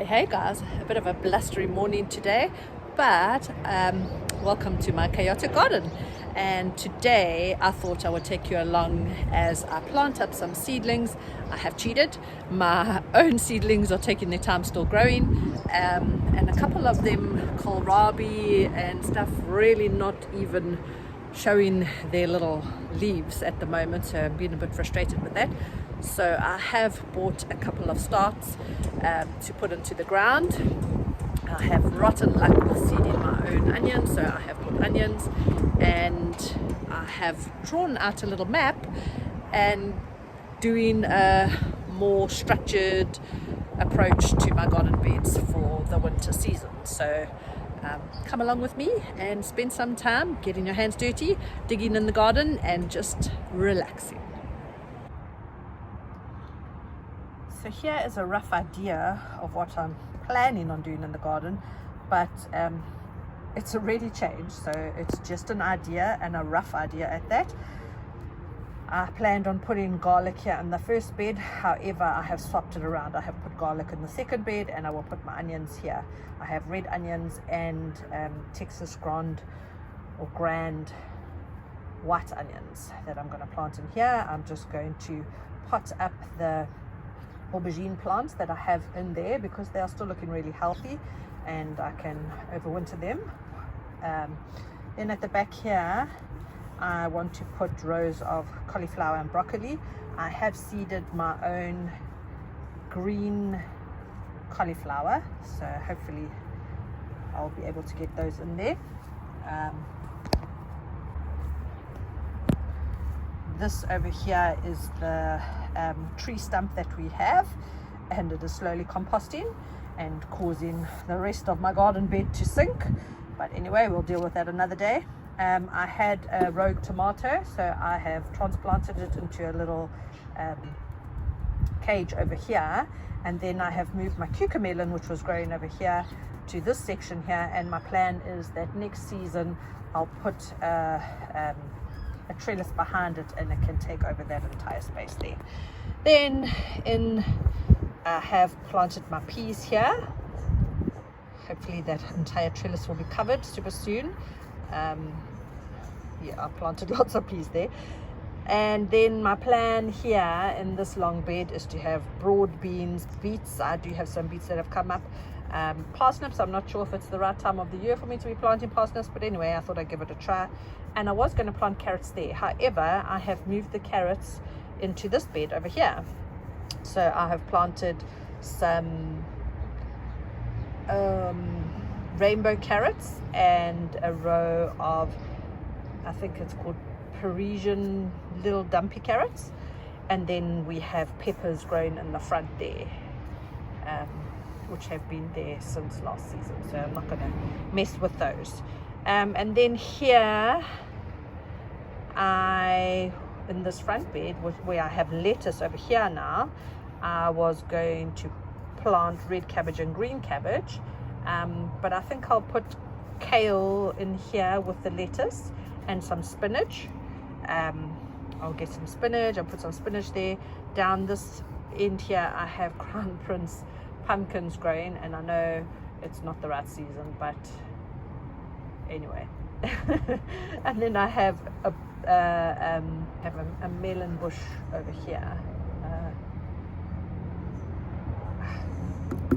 Hey guys, a bit of a blustery morning today, but welcome to my chaotic garden. And today I thought I would take you along as I plant up some seedlings. I have cheated, my own seedlings are taking their time still growing, and a couple of them, kohlrabi and stuff, really not even showing their little leaves at the moment, so I'm being a bit frustrated with that. So I have bought a couple of starts to put into the ground. I have rotten luck with seeding my own onions, so I have put onions, and I have drawn out a little map and doing a more structured approach to my garden beds for the winter season. So come along with me and spend some time getting your hands dirty, digging in the garden and just relaxing. So here is a rough idea of what I'm planning on doing in the garden, but it's already changed, so it's just an idea and a rough idea at that. I planned on putting garlic here in the first bed, however I have swapped it around. I have put garlic in the second bed and I will put my onions here. I have red onions and Texas Grand white onions that I'm going to plant in here. I'm just going to pot up the aubergine plants that I have in there because they are still looking really healthy and I can overwinter them. Then at the back here I want to put rows of cauliflower and broccoli. I have seeded my own green cauliflower, so hopefully I'll be able to get those in there. This over here is the tree stump that we have, and it is slowly composting and causing the rest of my garden bed to sink, but anyway, we'll deal with that another day. I had a rogue tomato, so I have transplanted it into a little cage over here, and then I have moved my cucamelon, which was growing over here, to this section here, and my plan is that next season I'll put a trellis behind it and it can take over that entire space there. Then I have planted my peas here. Hopefully that entire trellis will be covered super soon. Yeah, I planted lots of peas there. And then my plan here in this long bed is to have broad beans, beets. I do have some beets that have come up. Parsnips, I'm not sure if it's the right time of the year for me to be planting parsnips, but anyway, I thought I'd give it a try. And I was going to plant carrots there. However, I have moved the carrots into this bed over here. So I have planted some rainbow carrots and a row of, I think it's called Parisian little dumpy carrots, and then we have peppers growing in the front there, which have been there since last season, so I'm not going to mess with those. And then here in this front bed where I have lettuce over here now, I was going to plant red cabbage and green cabbage, but I think I'll put kale in here with the lettuce and some spinach. I'll get some spinach, I'll put some spinach there. Down this end here I have Crown Prince pumpkins growing, and I know it's not the right season, but anyway. And then I have a melon bush over here.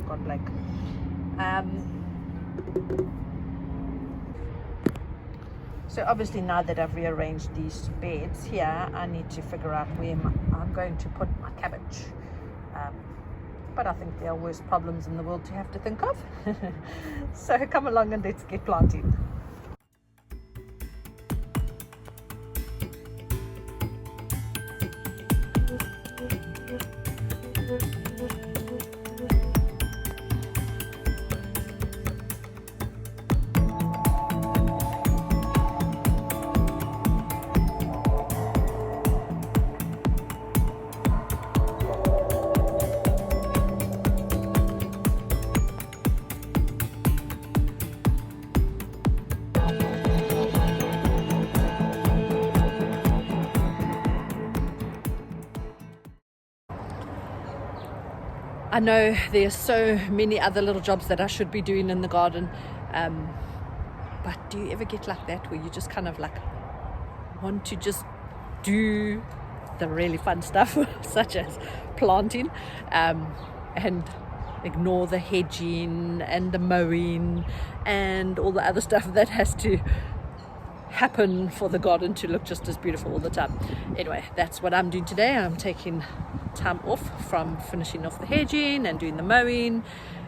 God blank. So obviously now that I've rearranged these beds here, I need to figure out where I'm going to put my cabbage. But I think there are worse problems in the world to have to think of. So come along and let's get planting. I know there's so many other little jobs that I should be doing in the garden, but do you ever get like that where you just kind of like want to just do the really fun stuff such as planting, and ignore the hedging and the mowing and all the other stuff that has to happen for the garden to look just as beautiful all the time. Anyway, that's what I'm doing today. I'm taking time off from finishing off the hedging and doing the mowing.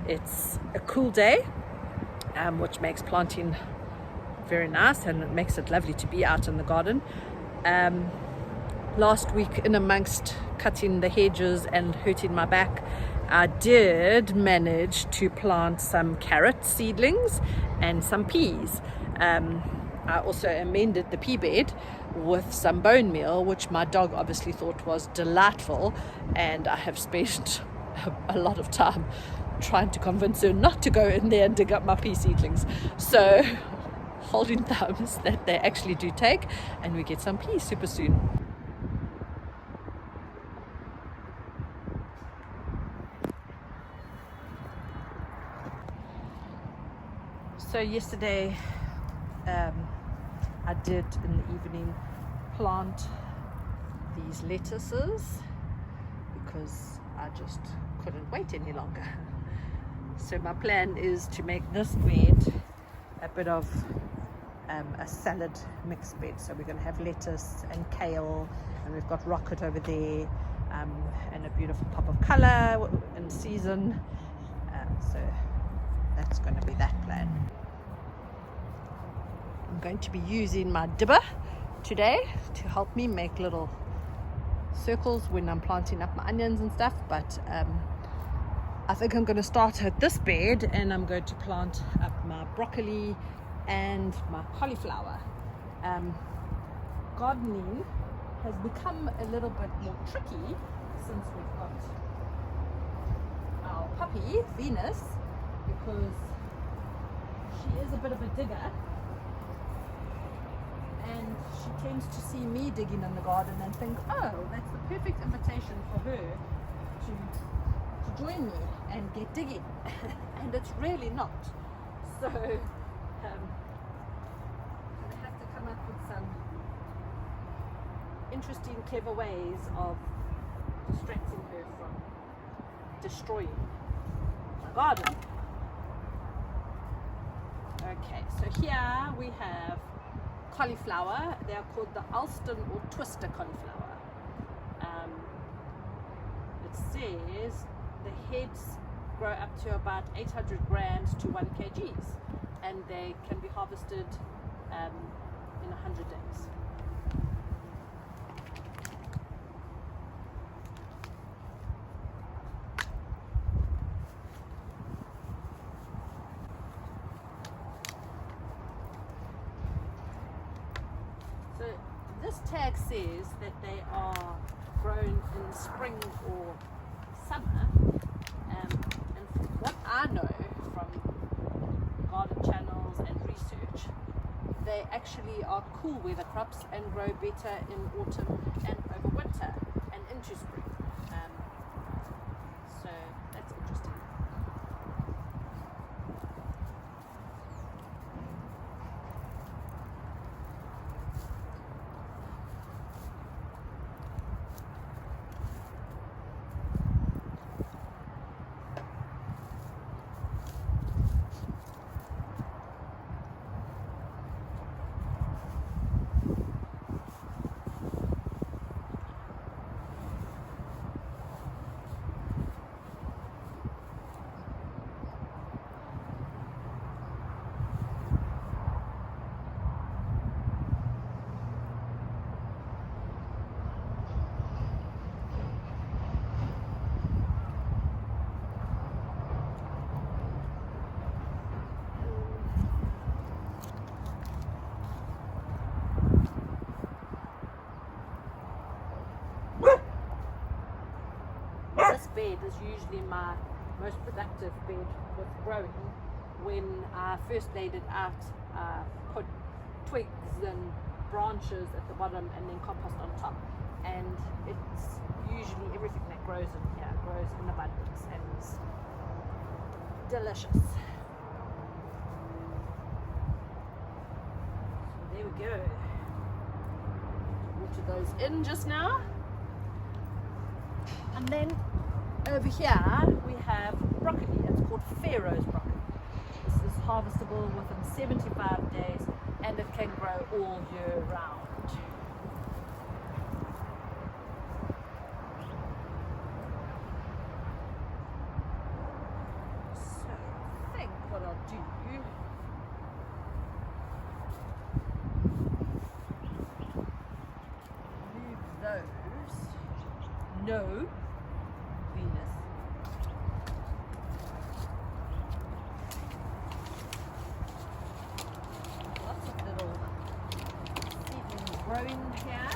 It's a cool day, which makes planting very nice, and it makes it lovely to be out in the garden. Last week, in amongst cutting the hedges and hurting my back, I did manage to plant some carrot seedlings and some peas. I also amended the pea bed with some bone meal, which my dog obviously thought was delightful, and I have spent a lot of time trying to convince her not to go in there and dig up my pea seedlings. So holding thumbs that they actually do take, and we get some peas super soon. So yesterday I did in the evening plant these lettuces because I just couldn't wait any longer. So my plan is to make this bed a bit of a salad mixed bed. So we're going to have lettuce and kale, and we've got rocket over there, and a beautiful pop of color in season. So that's going to be that plan. I'm going to be using my dibber today to help me make little circles when I'm planting up my onions and stuff, but I think I'm going to start at this bed and I'm going to plant up my broccoli and my cauliflower. Gardening has become a little bit more tricky since we've got our puppy Venus, because she is a bit of a digger, and she tends to see me digging in the garden and think, oh, that's the perfect invitation for her to join me and get digging. And it's really not. So I have to come up with some interesting, clever ways of distracting her from destroying the garden. Okay, so here we have cauliflower. They are called the Alston or Twister cauliflower. It says the heads grow up to about 800 grams to 1 kgs, and they can be harvested in 100 days. So this tag says that they are grown in spring or summer, and from what I know from garden channels and research, they actually are cool weather crops and grow better in autumn and over winter and into spring. So that's interesting. This bed is usually my most productive bed with growing. When I first laid it out, I put twigs and branches at the bottom and then compost on top. and it's usually everything that grows in here grows in abundance and is delicious. So there we go. Water those in just now. And then over here we have broccoli. It's called Pharaoh's broccoli. This is harvestable within 75 days and it can grow all year round. So I think what I'll do, move those. No, Venus. Lots of little seedlings growing here.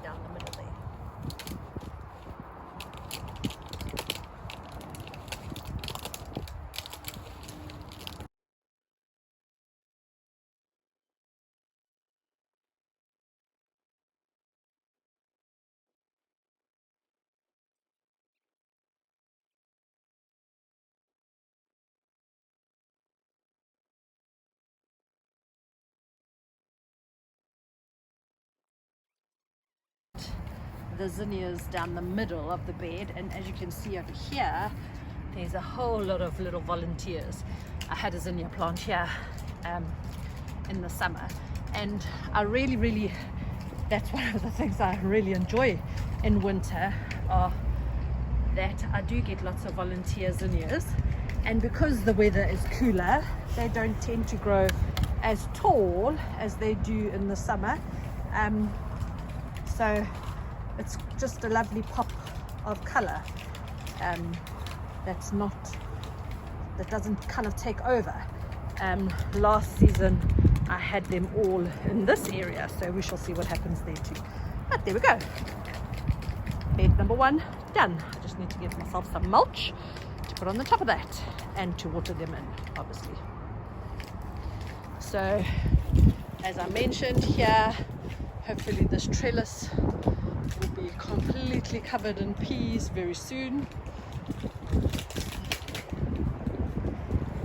Down the middle there. The zinnias down the middle of the bed, and as you can see over here there's a whole lot of little volunteers. I had a zinnia plant here in the summer, and I really that's one of the things I really enjoy in winter, are that I do get lots of volunteer zinnias, and because the weather is cooler they don't tend to grow as tall as they do in the summer, so it's just a lovely pop of color that doesn't kind of take over. Last season I had them all in this area, so we shall see what happens there too. But there we go, bed number 1 done. I just need to get myself some mulch to put on the top of that and to water them in, obviously. So as I mentioned here, hopefully this trellis will be completely covered in peas very soon.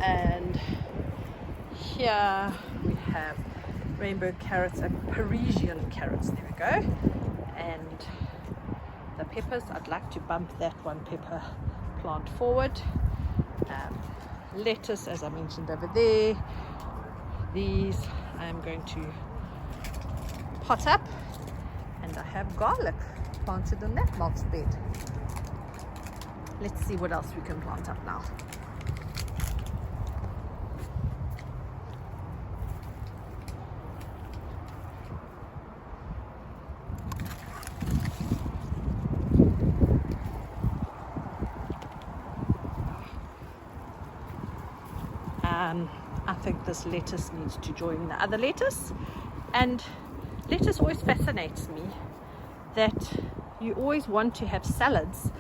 And here we have rainbow carrots and Parisian carrots. There we go. And the peppers, I'd like to bump that one pepper plant forward. Lettuce, as I mentioned over there. These I'm going to pot up, and I have garlic planted in that mulch bed. Let's see what else we can plant up now. I think this lettuce needs to join the other lettuce, and lettuce always fascinates me, that you always want to have salads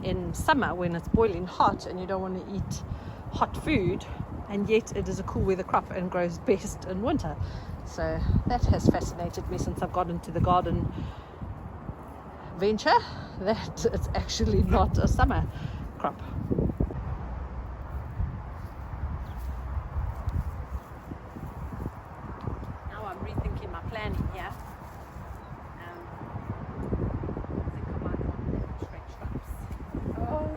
in summer when it's boiling hot and you don't want to eat hot food, and yet it is a cool weather crop and grows best in winter. So that has fascinated me since I've got into the garden venture, that it's actually not a summer crop. Now I'm rethinking my planning here. I think I might want them stretched ups. Oh.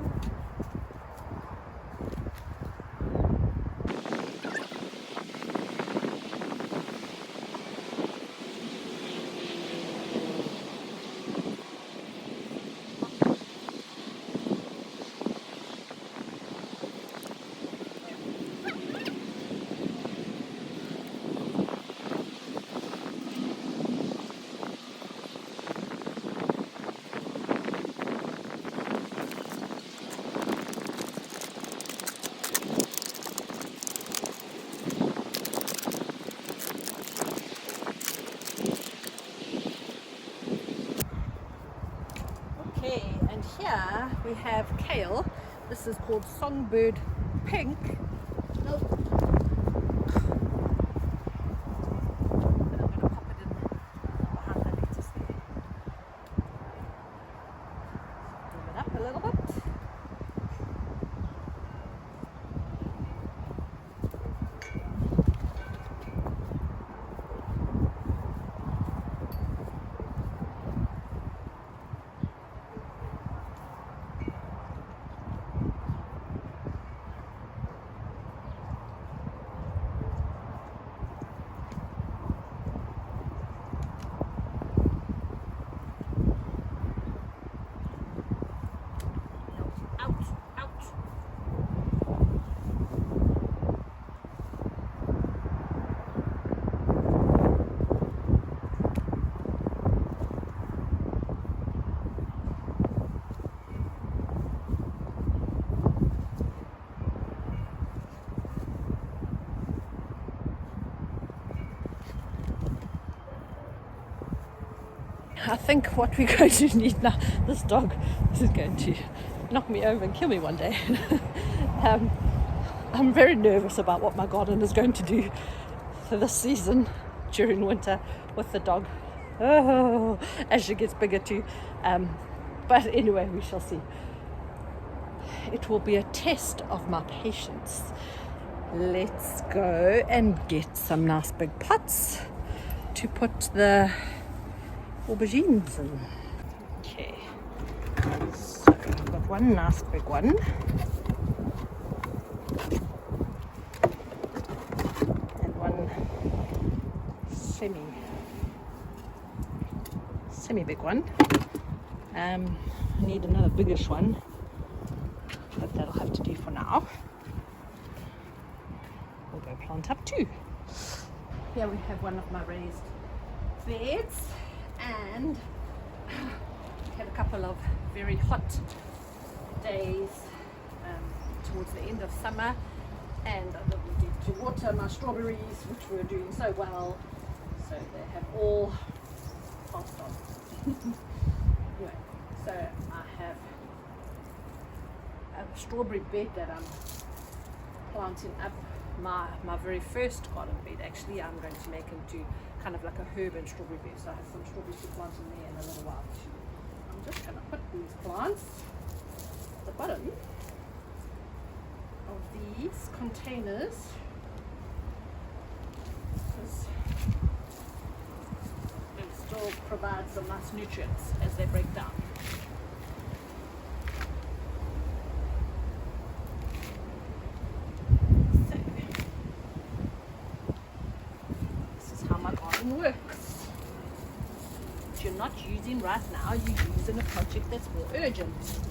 we have kale. This is called Songbird Pink. Nope. But I'm going to pop it in behind the lettuce there. Move it up a little bit. I think what we're going to need now, this dog is going to knock me over and kill me one day. I'm very nervous about what my garden is going to do for this season during winter with the dog. Oh, as she gets bigger too. But anyway, we shall see. It will be a test of my patience. Let's go and get some nice big pots to put the aubergines in. Okay, so I've got one nice big one, and one semi big one. I need another biggish one, but that'll have to do for now. We'll go plant up two. Here we have one of my raised beds. And had a couple of very hot days towards the end of summer, and I didn't get to water my strawberries, which were doing so well, so they have all passed on. Anyway, so I have a strawberry bed that I'm planting up. My very first garden bed, actually, I'm going to make into kind of like a herb and strawberry bed. So I have some strawberries to plant in there in a little while too. I'm just going to put these plants at the bottom of these containers, because they still provide some nice nutrients as they break down. Works. What you're not using right now, you're using a project that's more urgent.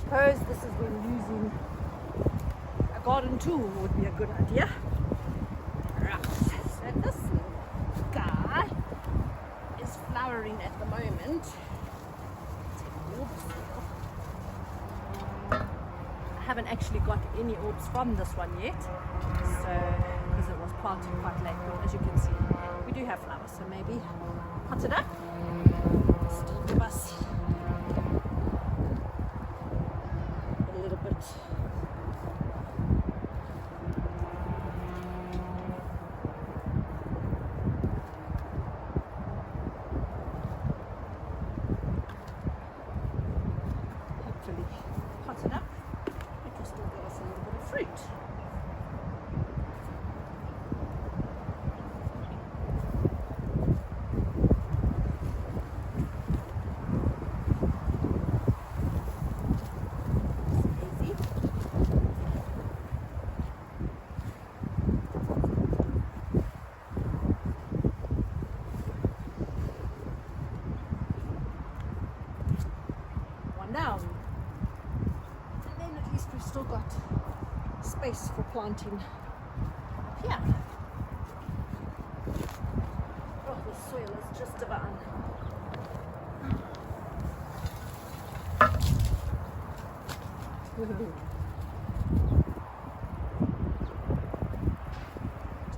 Suppose this is when using a garden tool would be a good idea. Right, so this guy is flowering at the moment. I haven't actually got any orbs from this one yet, so because it was planted quite late, but as you can see, we do have flowers, so maybe pot it up. Still give us a little bit. Hopefully pot it up. It will still give us a little bit of fruit. Down, and then at least we've still got space for planting just divine.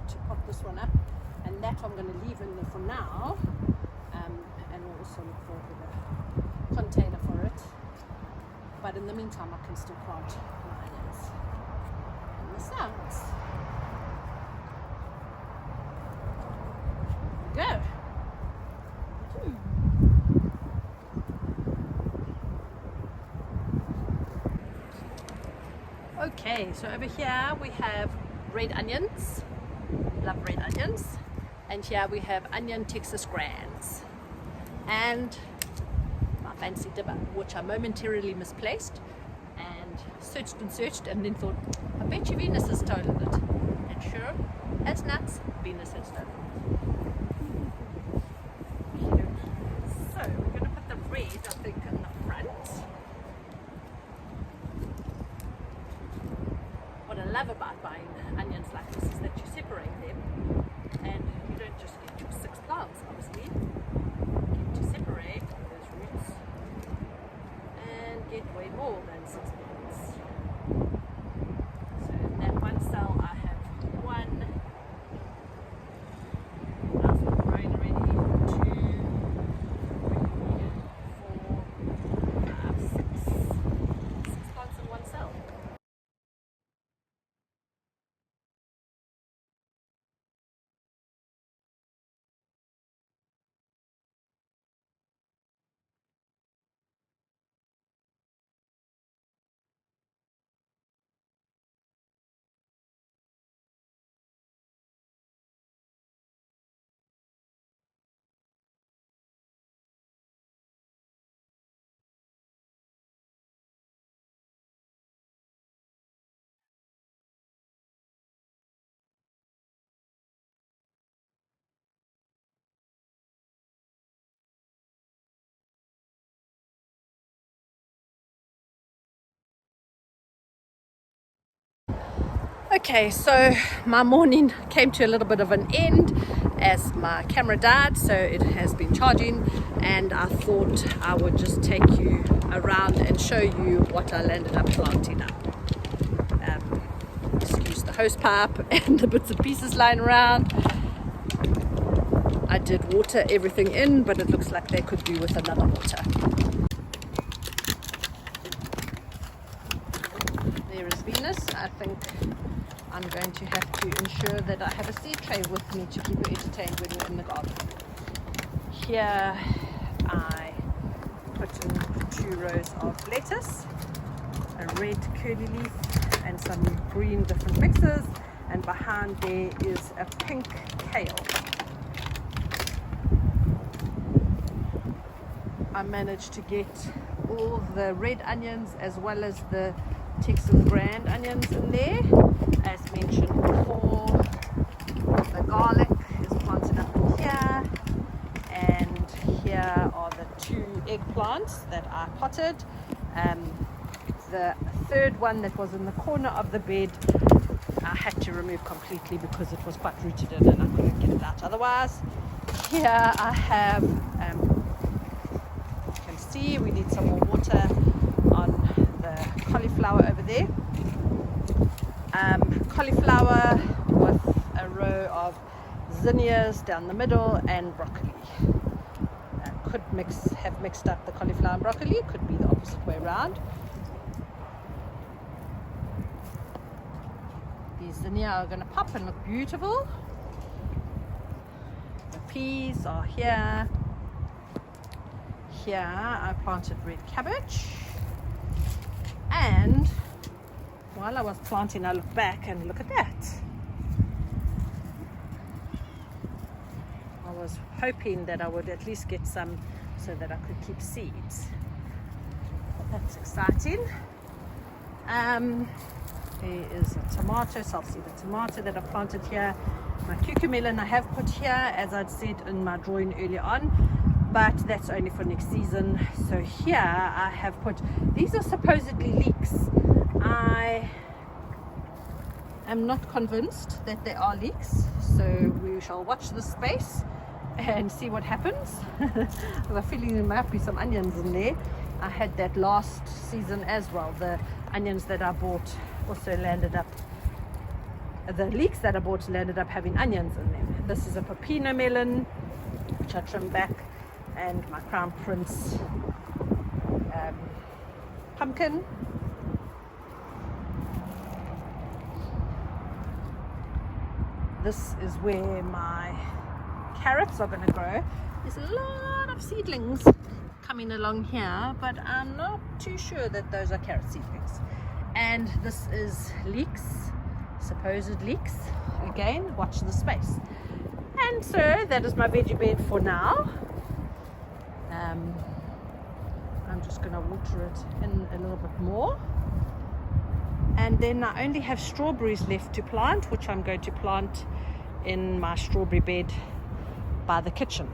To pop this one up, and that I'm going to leave in there for now, and we'll also look for a bigger container for it. But in the meantime, I can still plant my onions and the sounds. Go. Okay, so over here we have red onions. Love red onions. And here we have onion Texas Grands. And my fancy dibber, which I momentarily misplaced and searched and then thought, I bet you Venus has stolen it. And sure as nuts, Venus has stolen it. So we're going to put the red, I think, in the front. What I love about buying onions like this is that you separate them and you don't just get your 6 plants, obviously. You get to separate those roots and get way more than 6 plants. So in that one cell I have 1 nice one growing already, 2, 3, 4, 5, 6. 6 plants in one cell. Okay, so my morning came to a little bit of an end as my camera died, so it has been charging, and I thought I would just take you around and show you what I landed up planting up. Excuse the hose pipe and the bits and pieces lying around. I did water everything in, but it looks like they could do with another water. There is Venus. I think I'm going to have to ensure that I have a seed tray with me to keep you entertained when you're in the garden. Here I put in 2 rows of lettuce, a red curly leaf and some green different mixes, and behind there is a pink kale. I managed to get all the red onions as well as the Texas Grand onions in there. As mentioned before, the garlic is planted up here, and here are the 2 eggplants that I potted. The third one that was in the corner of the bed I had to remove completely because it was quite rooted in and I couldn't get it out otherwise. Here I have, you can see we need some more water on the cauliflower over there. Cauliflower with a row of zinnias down the middle and broccoli. Could have mixed up the cauliflower and broccoli, could be the opposite way around. These zinnia are going to pop and look beautiful. The peas are here. Here I planted red cabbage, and while I was planting I looked back and look at that. I was hoping that I would at least get some so that I could keep seeds. That's exciting. There is a tomato, so I'll see the tomato that I planted here. My cucumber I have put here, as I'd said in my drawing earlier on, but that's only for next season. So here I have put, these are supposedly leeks. I am not convinced that they are leeks, so we shall watch this space and see what happens. Because I'm feeling there might be some onions in there. I had that last season as well. The onions that I bought also landed up, the leeks that I bought landed up having onions in them. This is a pepino melon, which I trimmed back, and my Crown Prince pumpkin. This is where my carrots are going to grow. There's a lot of seedlings coming along here, but I'm not too sure that those are carrot seedlings. And this is leeks, supposed leeks. Again, watch the space. And so that is my veggie bed for now. I'm just going to water it in a little bit more. And then I only have strawberries left to plant, which I'm going to plant in my strawberry bed by the kitchen.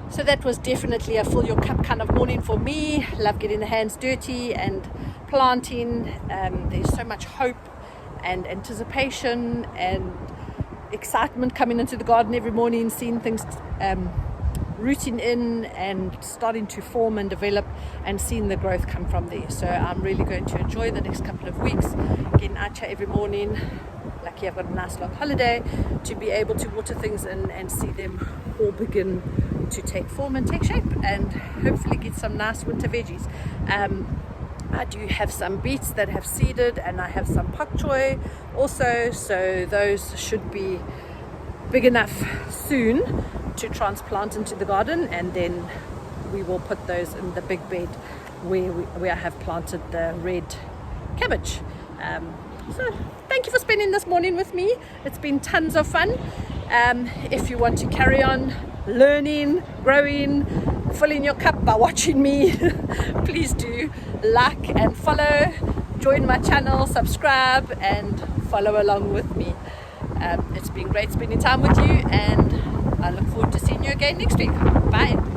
So that was definitely a fill your cup kind of morning for me. Love getting the hands dirty and planting. There's so much hope and anticipation and excitement coming into the garden every morning, seeing things rooting in and starting to form and develop, and seeing the growth come from there. So I'm really going to enjoy the next couple of weeks, getting out here every morning. Lucky I've got a nice long holiday to be able to water things in and see them all begin to take form and take shape, and hopefully get some nice winter veggies. I do have some beets that have seeded, and I have some pak choi also, so those should be big enough soon to transplant into the garden, and then we will put those in the big bed where I have planted the red cabbage. So thank you for spending this morning with me. It's been tons of fun. If you want to carry on learning, growing, filling your cup by watching me, please do like and follow, join my channel, subscribe and follow along with me. It's been great spending time with you, and I look forward to seeing you again next week. Bye.